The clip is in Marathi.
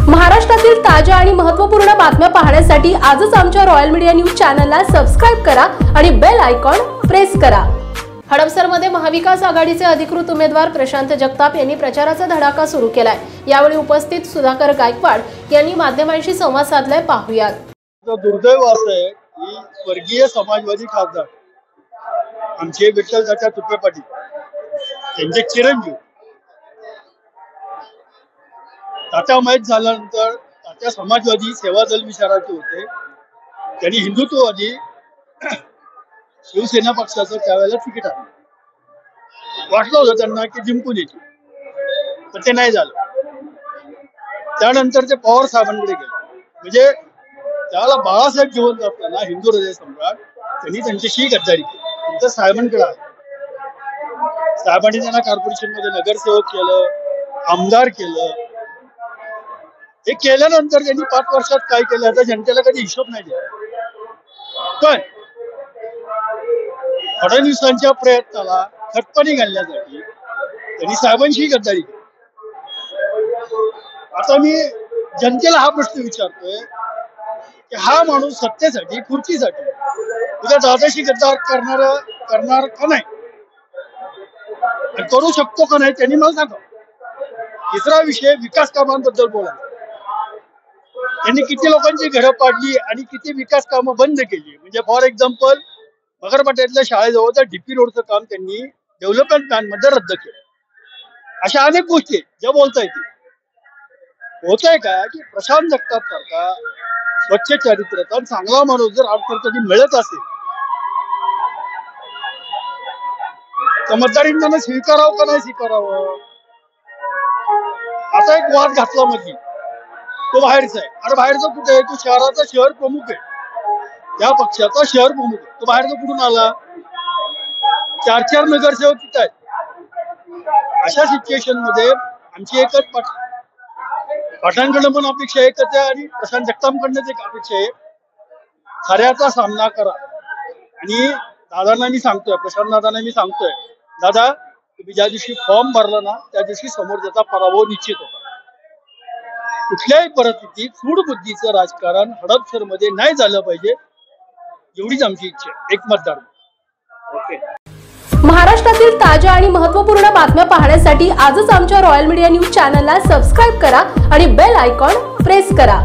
महाराष्ट्रातील ताज्या आणि महत्त्वपूर्ण बातम्या पाहण्यासाठी आजच आमच्या रॉयल मीडिया न्यूज चॅनलला सबस्क्राइब करा आणि बेल आयकॉन प्रेस करा। हडपसरमध्ये महाविकास आघाडीचे अधिकृत उमेदवार प्रशांत जगताप यांनी प्रचाराचा धडाका सुरू केलाय। यावेळी उपस्थित सुधाकर गायकवाड यांनी माध्यमांशी संवाद साधलाय। पाहूयात। दुर्दैव असं आहे की वर्गीय समाजवादी खासदार आमचे विठ्ठल चाचा तुपे पाटील त्यांचे चिरंजीव तात्या माहीत झाल्यानंतर तात्या समाजवादी सेवादल विचाराचे होते। त्यांनी हिंदुत्ववादी शिवसेना पक्षाचं त्यावेळेला तिकीट आलं, वाटलं होतं त्यांना की जिंकून येतील, पण ते नाही झालं। त्यानंतर ते पवार साहेबांकडे गेले, म्हणजे त्याला बाळासाहेब जिवंत असताना हिंदू हृदय सम्राट त्यांनी त्यांच्याशी गद्दारी केली। नंतर साहेबांकडे आले, साहेबांनी त्यांना कॉर्पोरेशन मध्ये नगरसेवक केलं, आमदार केलं। हे केल्यानंतर त्यांनी 5 वर्षात काय केलं आता जनतेला कधी हिशोब नाही दिला। पण फडणवीसांच्या प्रयत्नाला खतपाणी घालण्यासाठी त्यांनी साहेबांशी गद्दारी केली। आता मी जनतेला हा प्रश्न विचारतोय की हा माणूस सत्तेसाठी खुर्चीसाठी उद्या दादाशी गद्दार करणार का नाही, करू शकतो का नाही, त्यांनी मला सांगा। तिसरा विषय विकास कामांबद्दल बोला। त्यांनी किती लोकांची घरं पाडली आणि किती विकास कामं बंद केली। म्हणजे फॉर एक्झाम्पल मगरपट्ट्यातल्या शाळेजवळचं डीपी रोडचं काम त्यांनी डेव्हलपमेंट प्लॅन मध्ये रद्द केलं। अशा अनेक गोष्टी ज्या बोलता येतील। होतंय काय की प्रशांत जगताप सारखा स्वच्छ चारित्र्याचा चांगला माणूस जर अडचणी मिळत असेल तर मतदारांना स्वीकारावं का नाही स्वीकारावं। आता एक वाद घातला मध्ये, तो बाहेरचा आहे। अरे बाहेरचा कुठे आहे? तो शहराचा शहर प्रमुख आहे, त्या पक्षाचा शहर प्रमुख आहे। तो बाहेरचा कुठून आला? 4 नगरसेवक तिथे आहेत। अशा सिच्युएशन मध्ये आमची एकच पाठांकडनं पण अपेक्षा एकच आहे आणि प्रशांत जगतापकडनंच एक अपेक्षा आहे, खऱ्याचा सामना करा। आणि दादांना मी सांगतोय, प्रशांत दादांना मी सांगतोय, दादा तुम्ही ज्या दिवशी फॉर्म भरला ना त्या दिवशी समोर त्याचा पराभव निश्चित होता। कुठल्याही परिस्थितीत सूडबुद्धीचं राजकारण हडपसर मध्ये नाही झालं पाहिजे, एवढीच आमची इच्छा आहे एक मतदार। ओके। महाराष्ट्रातील ताज्या आणि महत्त्वपूर्ण बातम्या पाहण्यासाठी आजच आमच्या रॉयल मीडिया न्यूज चॅनलला सबस्क्राइब करा आणि बेल आयकॉन प्रेस करा।